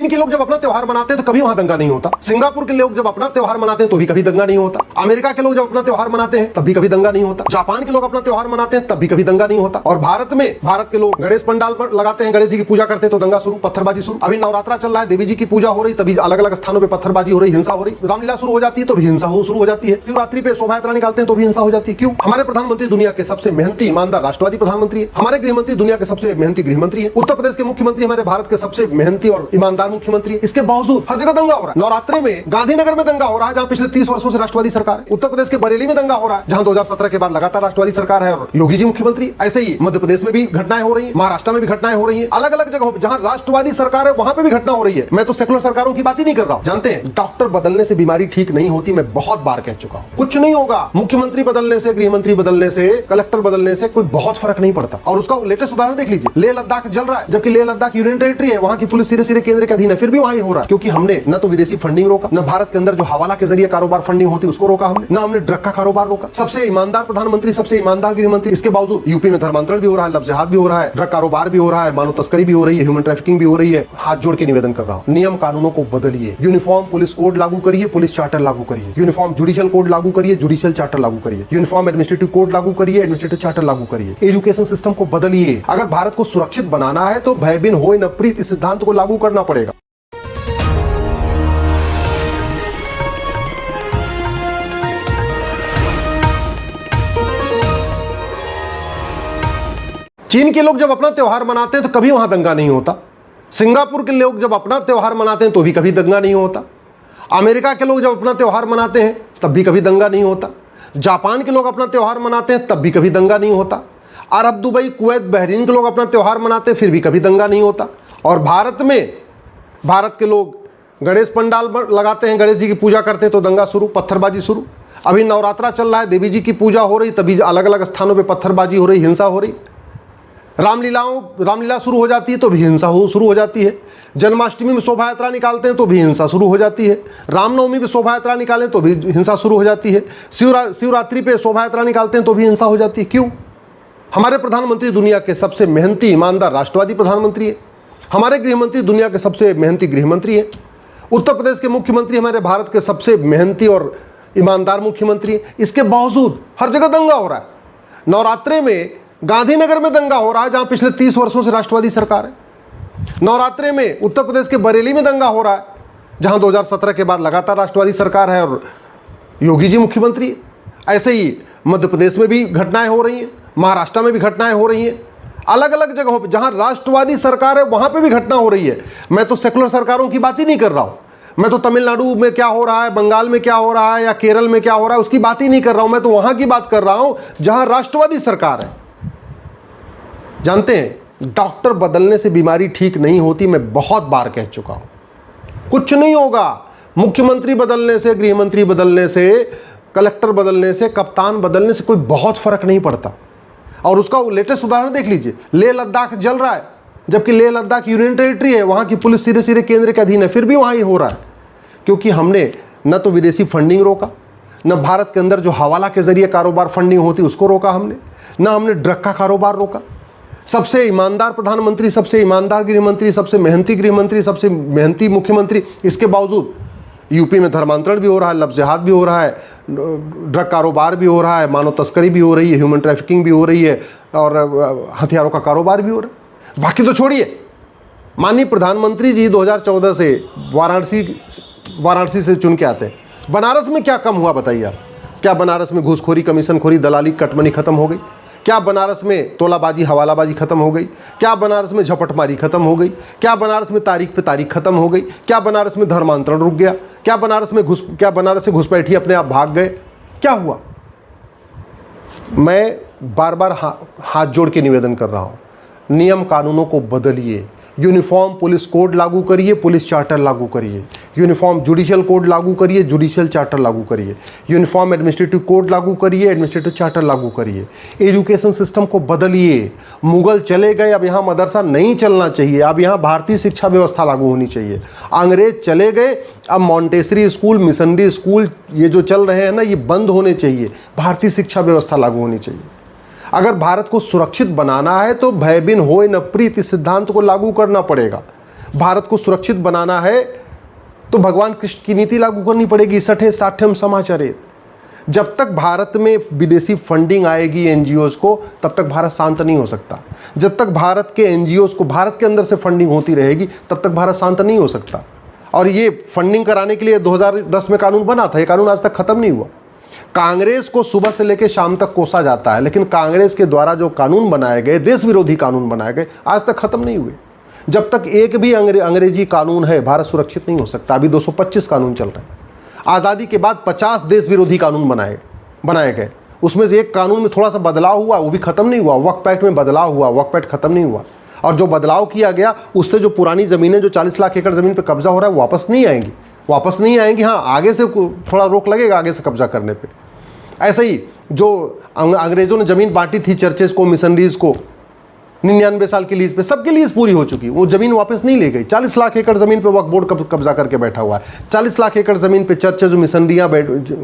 इनके लोग जब अपना त्योहार मनाते हैं तो कभी वहां दंगा नहीं होता। सिंगापुर के लोग जब अपना त्योहार मनाते हैं तो भी कभी दंगा नहीं होता। अमेरिका के लोग जब अपना त्योहार मनाते हैं तब भी कभी दंगा नहीं होता। जापान के लोग अपना त्योहार मनाते हैं तब भी कभी दंगा नहीं होता। और भारत के लोग गणेश पंडाल पर लगाते हैं, गणेश जी की पूजा करते हैं तो दंगा शुरू, पत्थरबाजी शुरू। अभी नवरात्रा चल रहा है, देवी जी की पूजा हो रही, तभी अलग अलग स्थानों पर पत्थरबाजी हो रही, हिंसा हो रही। रामलीला शुरू हो जाती है तो भी हिंसा शुरू हो जाती है। शिवरात्रि पे शोभा यात्रा निकालते हैं तो भी हिंसा हो जाती है। क्यों? हमारे प्रधानमंत्री दुनिया के सबसे मेहनती ईमानदार राष्ट्रवादी प्रधानमंत्री है। हमारे गृहमंत्री दुनिया के सबसे मेहनती गृहमंत्री है। उत्तर प्रदेश के मुख्यमंत्री हमारे भारत के सबसे मेहनती और ईमानदार मुख्यमंत्री है। इसके बावजूद हर जगह दंगा हो रहा है। नवरात्रि में गांधीनगर में दंगा हो रहा है जहां पिछले 30 वर्षों से राष्ट्रवादी सरकार है। उत्तर प्रदेश के बरेली में दंगा हो रहा है जहां 2017 के बाद लगातार राष्ट्रवादी सरकार है और योगी जी मुख्यमंत्री। ऐसे ही मध्य प्रदेश में भी घटनाएं हो रही है, महाराष्ट्र में भी घटनाएं हो रही है। अलग अलग जगहों पर जहां राष्ट्रवादी सरकार है वहां पे भी घटना हो रही है। मैं तो सेकुलर सरकारों की बात ही नहीं कर रहा हूं। जानते हैं, डॉक्टर बदलने से बीमारी ठीक नहीं होती। मैं बहुत बार कह चुका हूं। कुछ नहीं होगा, मुख्यमंत्री बदलने से, गृहमंत्री बदलने से, कलेक्टर बदलने से कोई बहुत फर्क नहीं पड़ता। और उसका लेटेस्ट उदाहरण देख लीजिए, लेह लद्दाख जल रहा है, जबकि लेह लद्दाख यूनियन टेरिटरी है, वहां की पुलिस सीधे सीधे केंद्र के अधीन है, फिर भी वहां हो रहा है। क्योंकि हमने न तो विदेशी फंडिंग रोका, न भारत के अंदर जो हवाला के जरिए कारोबार फंडिंग होती उसको रोका हमने, न हमने ड्रग का कारोबार रोका। सबसे ईमानदार प्रधानमंत्री, सबसे ईमानदार गृहमंत्री, इसके बावजूद यूपी में धर्मांतरण भी हो रहा है, लफ्ज जिहाद भी हो रहा है, ड्रग कारोबार भी हो रहा है, मानव तस्करी भी हो रही है, ह्यूमन ट्रैफिकिंग भी हो रही है। हाथ जोड़ के निवेदन कर रहा हूं, नियम कानूनों को बदलिए। यूनिफॉर्म पुलिस कोड लागू करिए, पुलिस चार्टर लागू करिए। यूनिफॉर्म जुडिशियल कोड लागू करिए, जुडिशियल चार्टर लागू करिए। यूनिफॉर्म एडमिनिस्ट्रेटिव कोड लागू करिए, एडमिनिस्ट्रेटिव चार्टर लागू करिए। एजुकेशन सिस्टम को बदलिए। अगर भारत को सुरक्षित बनाना है तो भय बिन होय न प्रीत इस सिद्धांत को लागू करना पड़ेगा। चीन के लोग जब अपना त्योहार मनाते हैं तो कभी वहां दंगा नहीं होता। सिंगापुर के लोग जब अपना त्योहार मनाते हैं तो भी कभी दंगा नहीं होता। अमेरिका के लोग जब अपना त्योहार मनाते हैं तब भी कभी दंगा नहीं होता। जापान के लोग अपना त्योहार मनाते हैं तब भी कभी दंगा नहीं होता। अरब, दुबई, कुवैत, बहरीन के लोग अपना त्योहार मनाते हैं फिर भी कभी दंगा नहीं होता। और भारत के लोग गणेश पंडाल लगाते हैं, गणेश जी की पूजा करते हैं तो दंगा शुरू, पत्थरबाजी शुरू। अभी नवरात्रा चल रहा है, देवी जी की पूजा हो रही, तभी अलग अलग स्थानों पर पत्थरबाजी हो रही, हिंसा हो रही। रामलीला शुरू हो जाती है तो भी हिंसा शुरू हो जाती है। जन्माष्टमी में शोभा यात्रा निकालते हैं तो भी हिंसा शुरू हो जाती है। रामनवमी में शोभा यात्रा निकालें तो भी हिंसा शुरू हो जाती है। शिवरात्रि पे शोभा यात्रा निकालते हैं तो भी हिंसा हो जाती है। क्यों? हमारे प्रधानमंत्री दुनिया के सबसे मेहनती ईमानदार राष्ट्रवादी प्रधानमंत्री है। हमारे गृहमंत्री दुनिया के सबसे मेहनती गृहमंत्री है। उत्तर प्रदेश के मुख्यमंत्री हमारे भारत के सबसे मेहनती और ईमानदार मुख्यमंत्री है। इसके बावजूद हर जगह दंगा हो रहा है। नवरात्रि में गांधीनगर में दंगा हो रहा है जहां पिछले 30 वर्षों से राष्ट्रवादी सरकार है। नवरात्रि में उत्तर प्रदेश के बरेली में दंगा हो रहा है जहां 2017 के बाद लगातार राष्ट्रवादी सरकार है और योगी जी मुख्यमंत्री है। ऐसे ही मध्य प्रदेश में भी घटनाएं हो रही हैं, महाराष्ट्र में भी घटनाएं हो रही हैं। अलग अलग जगहों पर जहां राष्ट्रवादी सरकार है वहां पर भी घटना हो रही है। मैं तो सेकुलर सरकारों की बात ही नहीं कर रहा हूं। मैं तो तमिलनाडु में क्या हो रहा है, बंगाल में क्या हो रहा है या केरल में क्या हो रहा है उसकी बात ही नहीं कर रहा हूं। मैं तो वहां की बात कर रहा हूं जहां राष्ट्रवादी सरकार है। जानते हैं, डॉक्टर बदलने से बीमारी ठीक नहीं होती। मैं बहुत बार कह चुका हूं। कुछ नहीं होगा, मुख्यमंत्री बदलने से, गृहमंत्री बदलने से, कलेक्टर बदलने से, कप्तान बदलने से कोई बहुत फर्क नहीं पड़ता। और उसका लेटेस्ट उदाहरण देख लीजिए, लेह लद्दाख जल रहा है, जबकि लेह लद्दाख यूनियन टेरिटरी है, वहां की पुलिस सीधे सीधे केंद्र के अधीन है, फिर भी वहां हो रहा है। क्योंकि हमने न तो विदेशी फंडिंग रोका, न भारत के अंदर जो हवाला के जरिए कारोबार फंडिंग होती उसको रोका हमने, न हमने ड्रग का कारोबार रोका। सबसे ईमानदार प्रधानमंत्री, सबसे ईमानदार गृहमंत्री, सबसे मेहनती गृहमंत्री, सबसे मेहनती मुख्यमंत्री, इसके बावजूद यूपी में धर्मांतरण भी हो रहा है, लफ्ज जिहाद भी हो रहा है, ड्रग कारोबार भी हो रहा है, मानव तस्करी भी हो रही है, ह्यूमन ट्रैफिकिंग भी हो रही है और हथियारों का कारोबार भी हो रहा है। बाकी तो छोड़िए, माननीय प्रधानमंत्री जी 2014 से वाराणसी से चुन के आते हैं। बनारस में क्या कम हुआ बताइए आप? क्या बनारस में घूसखोरी, कमीशनखोरी, दलाली, कटमनी खत्म हो गई? क्या बनारस में तोलाबाजी, हवालाबाजी खत्म हो गई? क्या बनारस में झपटमारी खत्म हो गई? क्या बनारस में तारीख पे तारीख खत्म हो गई? क्या बनारस में धर्मांतरण रुक गया? क्या बनारस से घुसपैठी अपने आप भाग गए? क्या हुआ? मैं बार बार हाथ जोड़ के निवेदन कर रहा हूं, नियम कानूनों को बदलिए। यूनिफॉर्म पुलिस कोड लागू करिए, पुलिस चार्टर लागू करिए। यूनिफॉर्म जुडिशियल कोड लागू करिए, जुडिशियल चार्टर लागू करिए। यूनिफॉर्म एडमिनिस्ट्रेटिव कोड लागू करिए, एडमिनिस्ट्रेटिव चार्टर लागू करिए। एजुकेशन सिस्टम को बदलिए। मुगल चले गए, अब यहाँ मदरसा नहीं चलना चाहिए, अब यहाँ भारतीय शिक्षा व्यवस्था लागू होनी चाहिए। अंग्रेज चले गए, अब मॉन्टेसरी स्कूल, मिशनरी स्कूल ये जो चल रहे हैं ना, ये बंद होने चाहिए। भारतीय शिक्षा व्यवस्था लागू होनी चाहिए। अगर भारत को सुरक्षित बनाना है तो भय बिन होय न प्रीत इस सिद्धांत को लागू करना पड़ेगा। भारत को सुरक्षित बनाना है तो भगवान कृष्ण की नीति लागू करनी पड़ेगी, सठे साठ्यम समाचरेत। जब तक भारत में विदेशी फंडिंग आएगी एनजीओज को, तब तक भारत शांत नहीं हो सकता। जब तक भारत के एनजीओज को भारत के अंदर से फंडिंग होती रहेगी, तब तक भारत शांत नहीं हो सकता। और ये फंडिंग कराने के लिए 2010 में कानून बना था, ये कानून आज तक खत्म नहीं हुआ। कांग्रेस को सुबह से लेकर शाम तक कोसा जाता है, लेकिन कांग्रेस के द्वारा जो कानून बनाए गए, देश विरोधी कानून बनाए गए, आज तक खत्म नहीं हुए। जब तक एक भी अंग्रेजी कानून है, भारत सुरक्षित नहीं हो सकता। अभी 225 कानून चल रहे हैं। आज़ादी के बाद 50 देश विरोधी कानून बनाए गए, उसमें से एक कानून में थोड़ा सा बदलाव हुआ, वो भी खत्म नहीं हुआ। वक्फ एक्ट में बदलाव हुआ, वक्फ एक्ट खत्म नहीं हुआ। और जो बदलाव किया गया उससे जो पुरानी ज़मीनें, जो 40 लाख एकड़ ज़मीन पे कब्जा हो रहा है, वापस नहीं आएंगी। हाँ, आगे से थोड़ा रोक लगेगा आगे से कब्जा करने पे। ऐसे ही जो अंग्रेज़ों ने ज़मीन बांटी थी चर्चेज को, मिशनरीज़ को, 99 साल की लीज पे, सबकी लीज पूरी हो चुकी, वो ज़मीन वापस नहीं ले गई। 40 लाख एकड़ ज़मीन पे वक्फ बोर्ड कब्जा करके बैठा हुआ है। 40 लाख एकड़ ज़मीन पे चर्चेज और मिशनरियाँ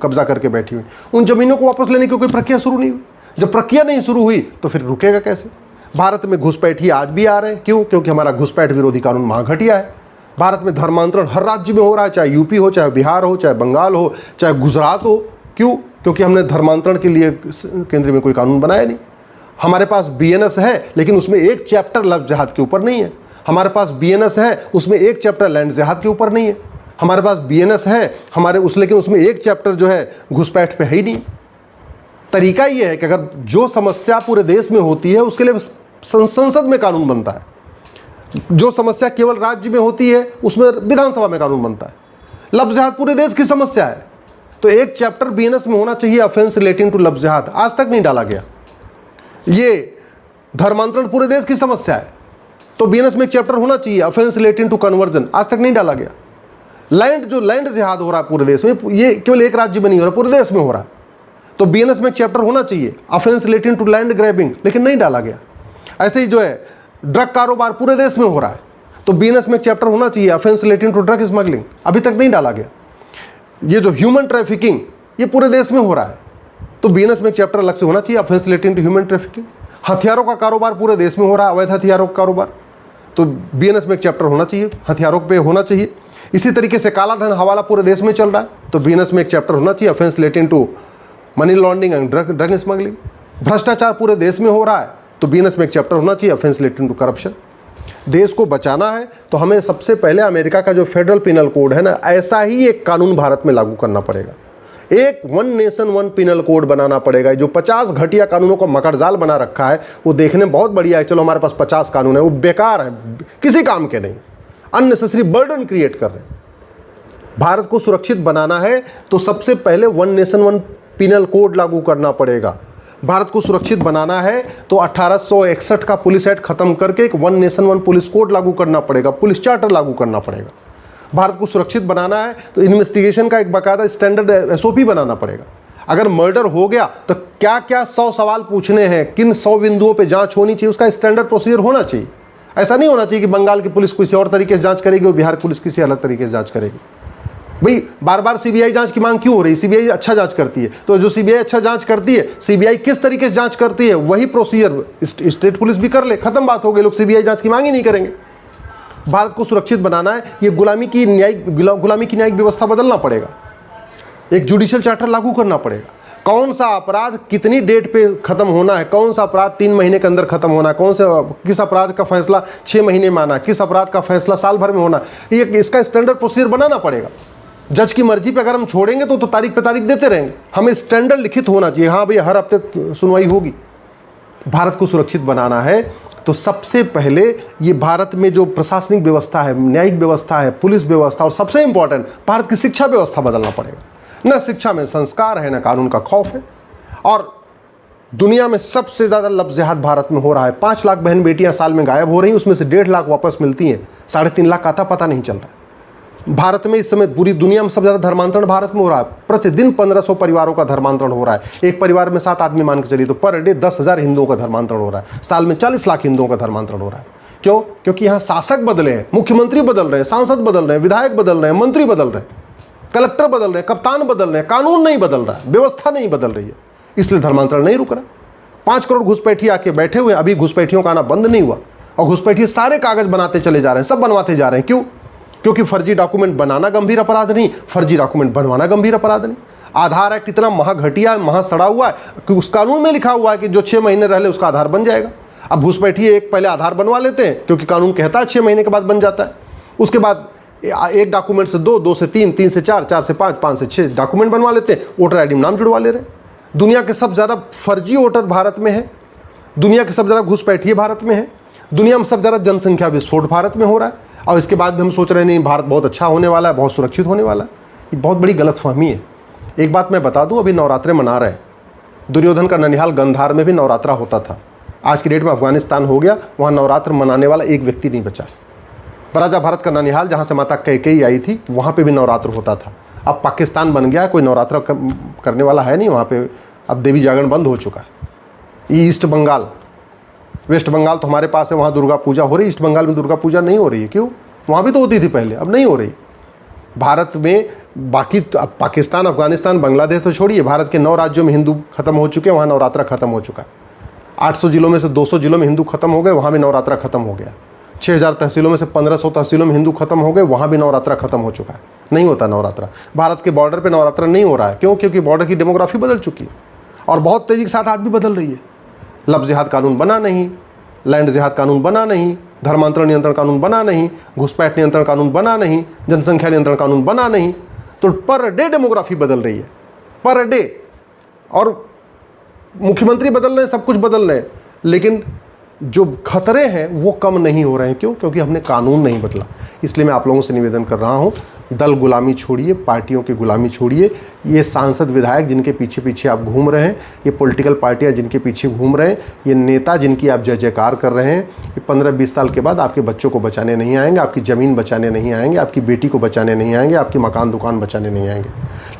कब्जा करके बैठी हुई। उन ज़मीनों को वापस लेने की कोई प्रक्रिया शुरू नहीं हुई। जब प्रक्रिया नहीं शुरू हुई तो फिर रुकेगा कैसे? भारत में घुसपैठी आज भी आ रहे हैं। क्यों? क्योंकि हमारा घुसपैठ विरोधी कानून महाघटिया है। भारत में धर्मांतरण हर राज्य में हो रहा है, चाहे यूपी हो, चाहे बिहार हो, चाहे बंगाल हो, चाहे गुजरात हो। क्यों? क्योंकि हमने धर्मांतरण के लिए केंद्र में कोई कानून बनाया नहीं। हमारे पास बीएनएस है, लेकिन उसमें एक चैप्टर लफ्ज़ जिहाद के ऊपर नहीं है। हमारे पास बीएनएस है, उसमें एक चैप्टर लैंड जिहाद के ऊपर नहीं है। हमारे पास बीएनएस है लेकिन उसमें एक चैप्टर जो है घुसपैठ पे है ही नहीं। तरीका ये है कि अगर जो समस्या पूरे देश में होती है उसके लिए संसद में कानून बनता है। जो समस्या केवल राज्य में होती है उसमें विधानसभा में कानून बनता है। लफ्ज़ जिहाद पूरे देश की समस्या है, तो एक चैप्टर बीएनएस में होना चाहिए, ऑफेंस रिलेटिंग टू लफ्ज़ जिहाद, आज तक नहीं डाला गया। ये धर्मांतरण पूरे देश की समस्या है, तो बीएनएस में एक चैप्टर होना चाहिए, ऑफेंस रिलेटिंग टू कन्वर्जन, आज तक नहीं डाला गया। लैंड जिहाद हो रहा है पूरे देश में, ये केवल एक राज्य में नहीं हो रहा, पूरे देश में हो रहा है, तो बीएनएस में एक चैप्टर होना चाहिए, offence relating to land grabbing, लेकिन नहीं डाला गया। ऐसे ही जो है ड्रग कारोबार पूरे देश में हो रहा है, तो बीएनएस में एक चैप्टर होना चाहिए, offence relating to drug smuggling, अभी तक नहीं डाला गया। ये जो ह्यूमन ट्रैफिकिंग, ये पूरे देश में हो रहा है, तो बीएनएस में एक चैप्टर अलग से होना चाहिए, offence relating to human trafficking. हथियारों का कारोबार पूरे देश में हो रहा है, अवैध हथियारों का कारोबार, तो बीएनएस में एक चैप्टर होना चाहिए, हथियारों पे होना चाहिए। इसी तरीके से काला धन हवाला पूरे देश में चल रहा है, तो बीएनएस में एक चैप्टर होना चाहिए, offence relating to money laundering and drug smuggling. भ्रष्टाचार पूरे देश में हो रहा है, तो बीएनएस में एक चैप्टर होना चाहिए, ऑफेंस रिलेटिंग टू करप्शन। देश को बचाना है तो हमें सबसे पहले अमेरिका का जो फेडरल पिनल कोड है ना, ऐसा ही एक कानून भारत में लागू करना पड़ेगा। एक one nation one penal code बनाना पड़ेगा। जो 50 घटिया कानूनों को मकड़जाल बना रखा है, वो देखने में बहुत बढ़िया है, चलो हमारे पास 50 कानून है, वो बेकार है, किसी काम के नहीं, अननेसेसरी बर्डन क्रिएट कर रहे हैं। भारत को सुरक्षित बनाना है तो सबसे पहले one nation one penal code लागू करना पड़ेगा। भारत को सुरक्षित बनाना है तो 1861 का पुलिस एक्ट खत्म करके एक one nation one police code लागू करना पड़ेगा, पुलिस चार्टर लागू करना पड़ेगा। भारत को सुरक्षित बनाना है तो इन्वेस्टिगेशन का एक बाकायदा स्टैंडर्ड एसओपी बनाना पड़ेगा। अगर मर्डर हो गया तो क्या क्या 100 सवाल पूछने हैं, किन 100 बिंदुओं पे जांच होनी चाहिए, उसका स्टैंडर्ड प्रोसीजर होना चाहिए। ऐसा नहीं होना चाहिए कि बंगाल की पुलिस किसी और तरीके से जांच करेगी और बिहार पुलिस किसी अलग तरीके से जांच करेगी। भाई बार बार सीबीआई जांच की मांग क्यों हो रही? सीबीआई अच्छा जांच करती है, तो जो सीबीआई अच्छा जांच करती है, सीबीआई किस तरीके से जांच करती है वही प्रोसीजर स्टेट पुलिस भी कर ले, खत्म बात हो गई, लोग सीबीआई जांच की मांग ही नहीं करेंगे। भारत को सुरक्षित बनाना है, ये गुलामी की न्यायिक व्यवस्था बदलना पड़ेगा, एक जुडिशियल चार्टर लागू करना पड़ेगा। कौन सा अपराध कितनी डेट पे खत्म होना है, कौन सा अपराध 3 महीने के अंदर खत्म होना है, किस अपराध का फैसला 6 महीने में आना है, किस अपराध का फैसला साल भर में होना है, ये इसका स्टैंडर्ड प्रोसीजर बनाना पड़ेगा। जज की मर्जी पे अगर हम छोड़ेंगे तो तारीख पे तारीख देते रहेंगे, हमें स्टैंडर्ड लिखित होना चाहिए, हाँ भैया हर हफ्ते सुनवाई होगी। भारत को सुरक्षित बनाना है तो सबसे पहले ये भारत में जो प्रशासनिक व्यवस्था है, न्यायिक व्यवस्था है, पुलिस व्यवस्था, और सबसे इंपॉर्टेंट भारत की शिक्षा व्यवस्था बदलना पड़ेगा। न शिक्षा में संस्कार है, न कानून का खौफ है। और दुनिया में सबसे ज़्यादा लफ्ज़ जिहाद भारत में हो रहा है। 5 लाख बहन बेटियां साल में गायब हो रही हैं, उसमें से 1.5 लाख वापस मिलती हैं, 3.5 लाख का पता नहीं चल रहा है। भारत में इस समय पूरी दुनिया में सबसे ज़्यादा धर्मांतरण भारत में हो रहा है। प्रतिदिन 1500 परिवारों का धर्मांतरण हो रहा है। एक परिवार में 7 आदमी मान के चलिए तो पर डे 10,000 हिंदुओं का धर्मांतरण हो रहा है। साल में 40 लाख हिंदुओं का धर्मांतरण हो रहा है। क्यों? क्योंकि यहाँ शासक बदले हैं, मुख्यमंत्री बदल रहे हैं, सांसद बदल रहे हैं, विधायक बदल रहे हैं, मंत्री बदल रहे हैं, कलेक्टर बदल रहे हैं, कप्तान बदल रहे हैं, कानून नहीं बदल रहा है, व्यवस्था नहीं बदल रही है, इसलिए धर्मांतरण नहीं रुक रहा। 5 करोड़ घुसपैठी आके बैठे हुए, अभी घुसपैठियों का आना बंद नहीं हुआ। और घुसपैठिए सारे कागज बनाते चले जा रहे हैं, सब बनवाते जा रहे हैं। क्यों? क्योंकि फर्जी डॉक्यूमेंट बनाना गंभीर अपराध नहीं, फर्जी डॉक्यूमेंट बनवाना गंभीर अपराध नहीं। आधार एक्ट इतना महाघटिया है, महा सड़ा हुआ है कि उस कानून में लिखा हुआ है कि जो 6 महीने रह ले उसका आधार बन जाएगा। अब घुसपैठिए एक पहले आधार बनवा लेते हैं क्योंकि कानून कहता है 6 महीने के बाद बन जाता है। उसके बाद एक डॉक्यूमेंट से 2, 2 से 3, 3 से 4, 4 से 5, 5 से 6 डॉक्यूमेंट बनवा लेते हैं, वोटर आईडी में नाम जुड़वा ले रहे हैं। दुनिया के सबसे ज़्यादा फर्जी वोटर भारत में है, दुनिया के सबसे ज़्यादा घुसपैठिए भारत में है, दुनिया में सबसे ज़्यादा जनसंख्या विस्फोट भारत में हो रहा है। और इसके बाद भी हम सोच रहे हैं नहीं भारत बहुत अच्छा होने वाला है, बहुत सुरक्षित होने वाला है। ये बहुत बड़ी गलतफहमी है। एक बात मैं बता दूं, अभी नवरात्रे मना रहे हैं। दुर्योधन का ननिहाल गंधार में भी नवरात्रा होता था। आज की डेट में अफगानिस्तान हो गया, वहाँ नवरात्र मनाने वाला एक व्यक्ति नहीं बचा। राजा भारत का ननिहाल जहाँ से माता कैकेयी आई थी वहाँ पे भी नवरात्र होता था। अब पाकिस्तान बन गया, कोई नवरात्र करने वाला है नहीं वहाँ पे। अब देवी जागरण बंद हो चुका है। ईस्ट बंगाल, वेस्ट बंगाल तो हमारे पास है, वहाँ दुर्गा पूजा हो रही है। ईस्ट बंगाल में दुर्गा पूजा नहीं हो रही है। क्यों? वहाँ भी तो होती थी पहले, अब नहीं हो रही। भारत में बाकी पाकिस्तान, अफगानिस्तान, बांग्लादेश तो छोड़िए, भारत के 9 राज्यों में हिंदू खत्म हो चुके हैं, वहाँ नवरात्रा खत्म हो चुका है। 800 जिलों में से 200 जिलों में हिंदू खत्म हो गए, वहाँ भी नवरात्रा खत्म हो गया। 6000 तहसीलों में से 1500 तहसीलों में हिंदू खत्म हो गए, वहाँ भी नवरात्रा खत्म हो चुका है। नहीं होता नवरात्रा। भारत के बॉर्डर पर नवरात्रा नहीं हो रहा है। क्यों? क्योंकि बॉर्डर की डेमोग्राफी बदल चुकी है और बहुत तेज़ी के साथ आज भी बदल रही है। लफ्ज़ जिहाद कानून बना नहीं, लैंड जिहाद कानून बना नहीं, धर्मांतरण नियंत्रण कानून बना नहीं, घुसपैठ नियंत्रण कानून बना नहीं, जनसंख्या नियंत्रण कानून बना नहीं। तो पर डे डेमोग्राफी बदल रही है, पर डे। और मुख्यमंत्री बदल रहे हैं, सब कुछ बदल रहे हैं, लेकिन जो खतरे हैं वो कम नहीं हो रहे हैं। क्यों? क्योंकि हमने कानून नहीं बदला। इसलिए मैं आप लोगों से निवेदन कर रहा हूं, दल गुलामी छोड़िए, पार्टियों की गुलामी छोड़िए। ये सांसद विधायक जिनके पीछे पीछे आप घूम रहे हैं, ये पॉलिटिकल पार्टियां जिनके पीछे घूम रहे हैं, ये नेता जिनकी आप जय जयकार कर रहे हैं, ये 15-20 साल के बाद आपके बच्चों को बचाने नहीं आएंगे, आपकी ज़मीन बचाने नहीं आएंगे, आपकी बेटी को बचाने नहीं आएंगे, आपकी मकान दुकान बचाने नहीं आएंगे।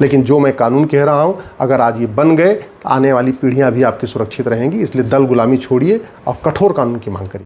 लेकिन जो मैं कानून कह रहा हूँ, अगर आज ये बन गए तो आने वाली पीढ़ियाँ भी आपकी सुरक्षित रहेंगी। इसलिए दल गुलामी छोड़िए और कठोर कानून की मांग करिए।